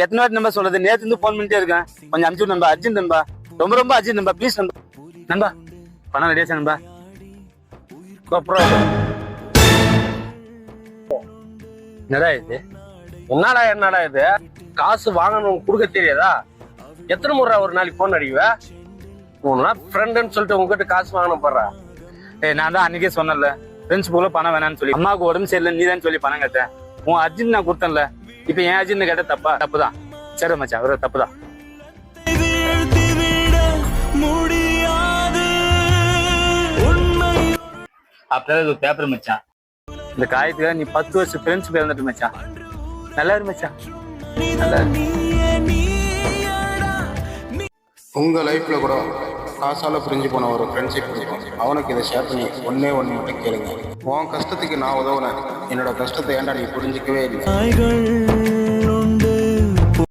எத்தனை வாட்டி நம்ப சொல்றது? நேத்து இருந்து போன் பண்ணிட்டே இருக்கேன். கொஞ்சம் அனுப்பிச்சு நண்பா, அர்ஜென்ட் நண்பா, ரொம்ப ரொம்ப அர்ஜென்ட் நண்பா, ப்ளீஸ் நண்பா. நண்பா பணம் ரெடியாச்சா நண்பா? என்னடா இது? என்னடா இது? காசு வாங்கணும் கொடுக்க தெரியாதா? எத்தனை முறை ஒரு நாளைக்கு போன் அடிக்குவ? ஃப்ரெண்டுன்னு சொல்லிட்டு உங்ககிட்ட காசு வாங்கணும் போடுற. நான் தான் அன்னைக்கே சொன்னேன்ல, ஃப்ரெண்ட்ஸ் போல பணம் வேணான்னு சொல்லி. அம்மாவுக்கு உடம்பு சரியில்லை, நீ தான் சொல்லி பணம் கேட்டேன். உன் அர்ஜென்ட் நான் கொடுத்தேன்ல, இப்ப என் அர்ஜென்ட் கேட்ட தப்பா? தப்புதான். சரி மச்சான், அவரு தப்புதான். அப்பதான் இது பேப்பர் மச்சான். இந்த காயத்துக்காக நீ 10 வருஷம் ஃப்ரெண்ட்ஸ் பிறந்துட்டு மச்சான். நல்லா இரு மச்சான், நல்லா இரு. உங்க லைஃப்ல கூட காசால பிரிஞ்சு போன ஒரு ஃப்ரெண்ட்ஷிப் இருக்கும். அவனுக்கு இதை ஷேர் பண்ணி ஒன்னே மட்டும் கேளுங்க. உன் கஷ்டத்துக்கு நான் உதவுனேன், என்னோட கஷ்டத்தை ஏன்டா நீ புரிஞ்சிக்கவே இல்லை.